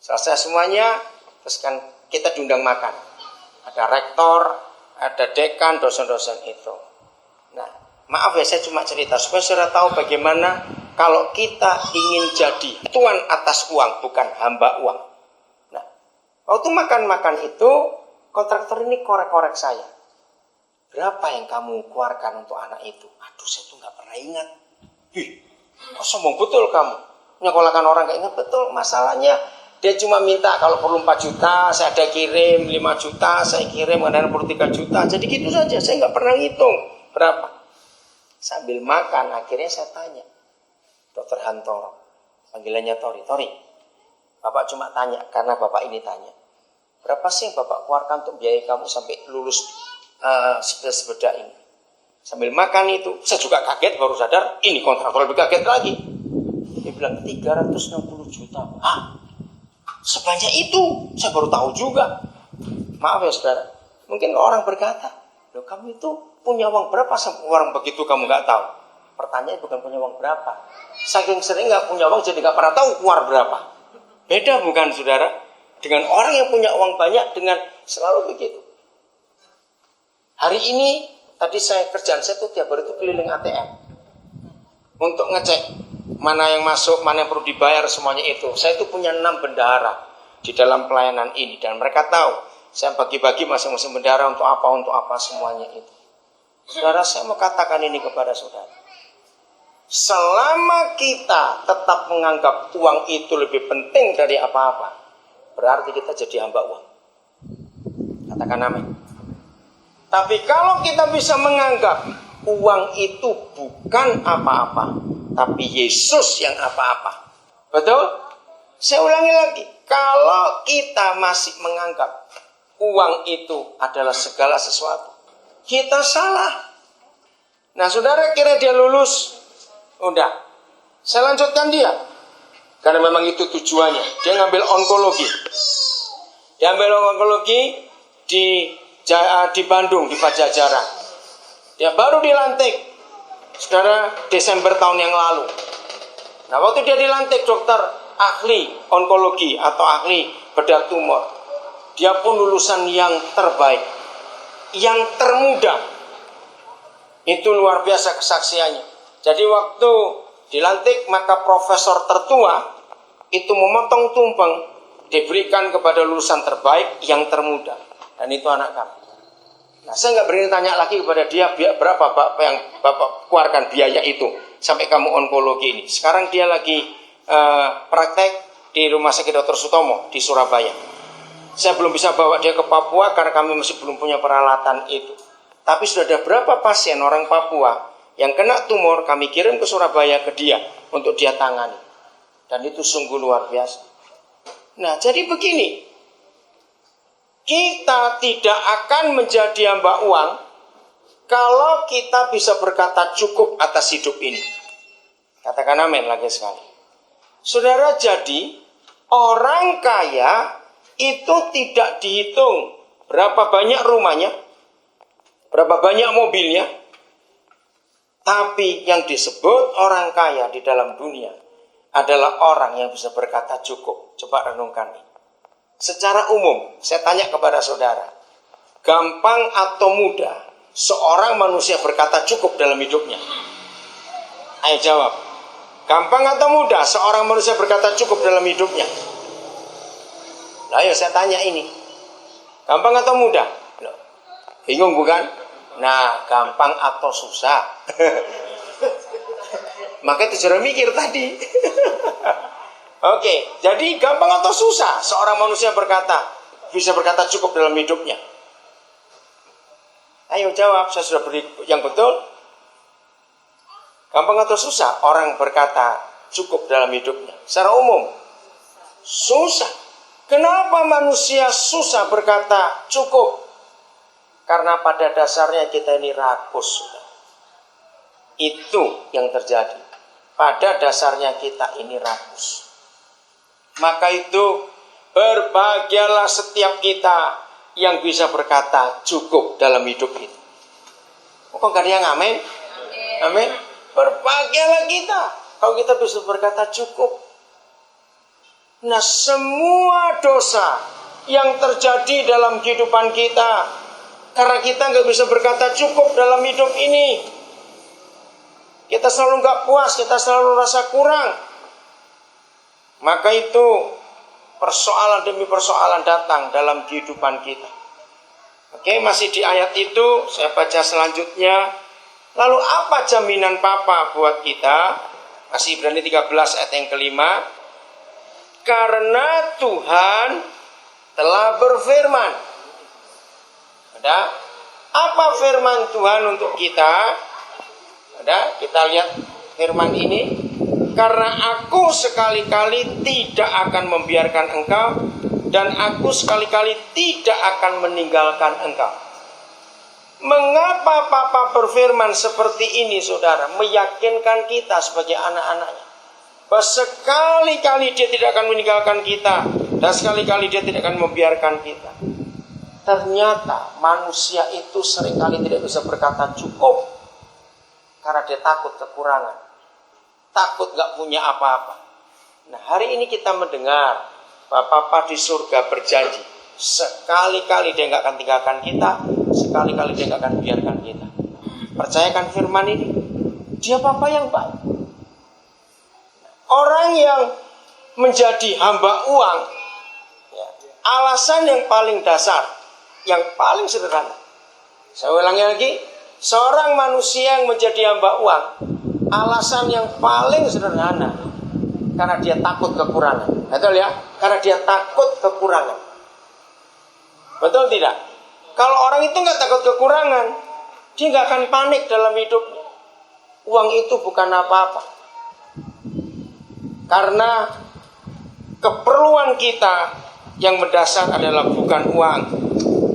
Selesai semuanya, terus kan kita diundang makan. Ada rektor, ada dekan, dosen-dosen itu. Nah, maaf ya saya cuma cerita supaya saudara tahu bagaimana kalau kita ingin jadi tuan atas uang, bukan hamba uang. Nah, waktu makan-makan itu, kontraktor ini korek-korek saya. Berapa yang kamu keluarkan untuk anak itu? Aduh, saya tuh nggak pernah ingat. Kok sombong betul kamu? Nyekolahkan orang nggak ingat betul. Masalahnya dia cuma minta kalau perlu 4 juta, saya ada kirim 5 juta, saya kirim kadang perlu 3 juta. Jadi gitu saja, saya nggak pernah ngitung berapa. Sambil makan, akhirnya saya tanya, Dokter Hantoro, panggilannya Tori, Bapak cuma tanya, karena Bapak ini tanya, berapa sih yang Bapak keluarkan untuk biaya kamu sampai lulus sepeda ini? Sambil makan itu, saya juga kaget, baru sadar, ini kontraktor lebih kaget lagi. Dia bilang 360 juta. Hah? Sebanyak itu? Saya baru tahu juga. Maaf ya saudara, mungkin orang berkata, loh kamu itu punya uang berapa sampai orang begitu kamu nggak tahu? Pertanyaan bukan punya uang berapa. Saking sering nggak punya uang jadi nggak pernah tahu keluar berapa. Beda bukan saudara? Dengan orang yang punya uang banyak dengan selalu begitu. Hari ini tadi kerjaan saya tuh tiap hari itu keliling ATM untuk ngecek mana yang masuk, mana yang perlu dibayar, semuanya itu. Saya itu punya 6 bendahara di dalam pelayanan ini dan mereka tahu saya bagi-bagi masing-masing bendahara untuk apa semuanya itu. Saudara, saya mau katakan ini kepada saudara. Selama kita tetap menganggap uang itu lebih penting dari apa-apa, berarti kita jadi hamba uang. Katakan amin. Tapi kalau kita bisa menganggap uang itu bukan apa-apa, tapi Yesus yang apa-apa. Betul? Saya ulangi lagi. Kalau kita masih menganggap uang itu adalah segala sesuatu, kita salah. Nah saudara kira dia lulus? Udah. Saya lanjutkan dia. Karena memang itu tujuannya. Dia ngambil onkologi. Dia ambil onkologi di Bandung, di Pajajaran. Dia baru dilantik, saudara, Desember tahun yang lalu. Nah, waktu dia dilantik dokter ahli onkologi atau ahli bedah tumor, dia pun lulusan yang terbaik, yang termuda. Itu luar biasa kesaksiannya. Jadi waktu dilantik, maka profesor tertua itu memotong tumpeng diberikan kepada lulusan terbaik yang termuda. Dan itu anak kami. Nah, saya nggak berani tanya lagi kepada dia berapa Bapak yang Bapak keluarkan biaya itu sampai kamu onkologi ini. Sekarang dia lagi praktek di Rumah Sakit Dr. Sutomo di Surabaya. Saya belum bisa bawa dia ke Papua karena kami masih belum punya peralatan itu. Tapi sudah ada berapa pasien orang Papua yang kena tumor kami kirim ke Surabaya ke dia untuk dia tangani. Dan itu sungguh luar biasa. Nah, jadi begini. Kita tidak akan menjadi hamba uang kalau kita bisa berkata cukup atas hidup ini. Katakan amin lagi sekali. Saudara, jadi orang kaya itu tidak dihitung berapa banyak rumahnya, berapa banyak mobilnya. Tapi yang disebut orang kaya di dalam dunia adalah orang yang bisa berkata cukup. Coba renungkan ini. Secara umum, saya tanya kepada saudara, gampang atau mudah seorang manusia berkata cukup dalam hidupnya? Ayo jawab. Gampang atau mudah seorang manusia berkata cukup dalam hidupnya? Nah, ayo saya tanya ini. Gampang atau mudah? Loh, bingung bukan? Nah, gampang atau susah? Makanya itu sudah mikir tadi. Oke, jadi gampang atau susah seorang manusia bisa berkata cukup dalam hidupnya? Ayo jawab, saya sudah beri yang betul. Gampang atau susah orang berkata cukup dalam hidupnya? Secara umum, susah. Kenapa manusia susah berkata cukup? Karena pada dasarnya kita ini rakus. Itu yang terjadi. Pada dasarnya kita ini rakus. Maka itu berbahagialah setiap kita yang bisa berkata cukup dalam hidup ini. Kok gak ada yang amin? Amin. Berbahagialah kita kalau kita bisa berkata cukup. Nah, semua dosa yang terjadi dalam kehidupan kita, karena kita nggak bisa berkata cukup dalam hidup ini, kita selalu nggak puas, kita selalu rasa kurang, maka itu persoalan demi persoalan datang dalam kehidupan kita. Oke, masih di ayat itu, saya baca selanjutnya. Lalu apa jaminan Papa buat kita? Masih Ibrani 13 ayat yang kelima. Karena Tuhan telah berfirman. Ada? Apa firman Tuhan untuk kita? Ada? Kita lihat firman ini. Karena aku sekali-kali tidak akan membiarkan engkau, dan aku sekali-kali tidak akan meninggalkan engkau. Mengapa Papa berfirman seperti ini, saudara? Meyakinkan kita sebagai anak-anaknya bahwa sekali-kali dia tidak akan meninggalkan kita, dan sekali-kali dia tidak akan membiarkan kita. Ternyata manusia itu seringkali tidak bisa berkata cukup, karena dia takut kekurangan, takut gak punya apa-apa. Nah, hari ini kita mendengar Papa di surga berjanji, sekali-kali dia gak akan tinggalkan kita, sekali-kali dia gak akan biarkan kita. Percayakan firman ini. Dia Papa yang baik. Orang yang menjadi hamba uang, ya, alasan yang paling dasar, yang paling sederhana. Saya ulangi lagi, seorang manusia yang menjadi hamba uang, alasan yang paling sederhana, karena dia takut kekurangan. Betul ya? Karena dia takut kekurangan. Betul tidak? Kalau orang itu nggak takut kekurangan, dia nggak akan panik dalam hidupnya. Uang itu bukan apa-apa. Karena keperluan kita yang mendasar adalah bukan uang,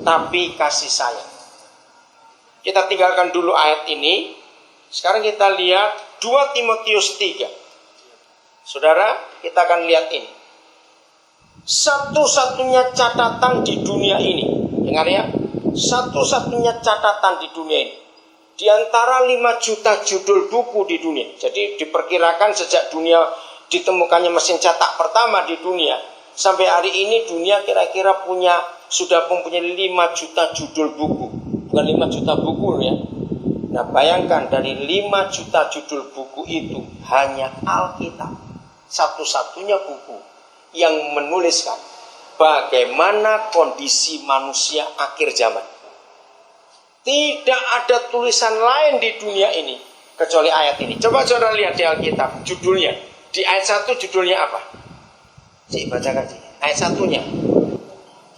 tapi kasih sayang. Kita tinggalkan dulu ayat ini. Sekarang kita lihat 2 Timotius 3. Saudara, kita akan lihat ini. Satu-satunya catatan di dunia ini. Dengar ya. Satu-satunya catatan di dunia ini. Di antara 5 juta judul buku di dunia. Jadi diperkirakan sejak dunia ditemukannya mesin cetak pertama di dunia, sampai hari ini dunia kira-kira sudah mempunyai 5 juta judul buku. Bukan 5 juta buku ya. Nah, bayangkan dari 5 juta judul buku itu hanya Alkitab, satu-satunya buku yang menuliskan bagaimana kondisi manusia akhir zaman. Tidak ada tulisan lain di dunia ini kecuali ayat ini. Coba saudara lihat di Alkitab judulnya. Di ayat 1 judulnya apa? Cik, bacakan Cik. Ayat 1-nya.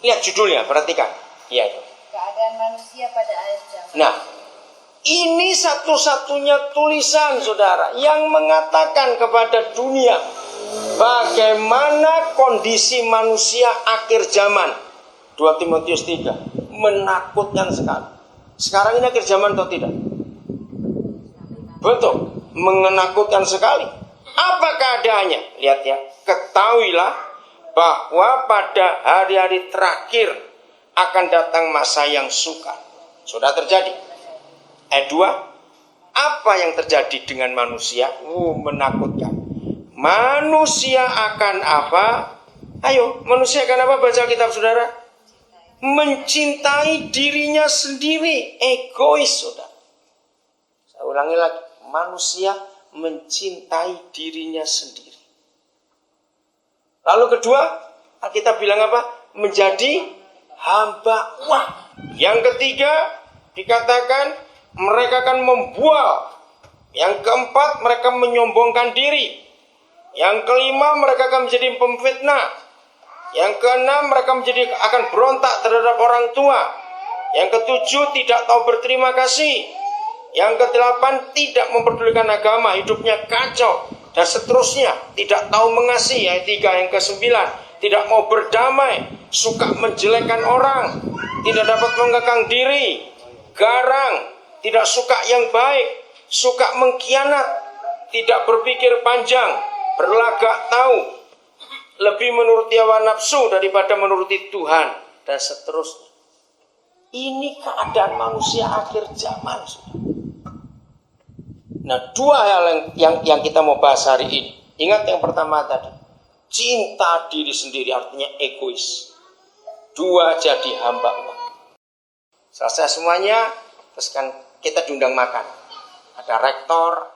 Lihat judulnya, perhatikan. Iya. Keadaan manusia pada akhir zaman. Nah, ini satu-satunya tulisan, saudara, yang mengatakan kepada dunia bagaimana kondisi manusia akhir zaman. 2 Timotius 3. Menakutkan sekali. Sekarang ini akhir zaman atau tidak? Betul, menakutkan sekali. Apa keadaannya? Lihat ya. Ketahuilah bahwa pada hari-hari terakhir akan datang masa yang sukar. Sudah terjadi. Ayat 2. Apa yang terjadi dengan manusia? Menakutkan. Manusia akan apa? Ayo, manusia akan apa? Baca kitab saudara. Mencintai dirinya sendiri. Egois, saudara. Saya ulangi lagi. Manusia mencintai dirinya sendiri. Lalu kedua, kita bilang apa? Menjadi hamba uang. Yang ketiga, dikatakan mereka akan membual. Yang keempat, mereka menyombongkan diri. Yang kelima, mereka akan menjadi pemfitnah. Yang keenam, mereka akan berontak terhadap orang tua. Yang ketujuh, tidak tahu berterima kasih. Yang kedelapan, tidak memperdulikan agama, hidupnya kacau, dan seterusnya. Tidak tahu mengasihi. Ayat 3. Yang kesembilan, tidak mau berdamai, suka menjelekkan orang, tidak dapat mengekang diri, garang, tidak suka yang baik, suka mengkhianat, tidak berpikir panjang, berlagak tahu, lebih menuruti hawa nafsu daripada menuruti Tuhan, dan seterusnya. Ini keadaan manusia akhir zaman. Nah, 2 hal yang kita mau bahas hari ini. Ingat yang pertama tadi. cinta diri sendiri, artinya egois. 2, jadi hamba uang. Selesai semuanya, terus kan kita diundang makan. Ada rektor,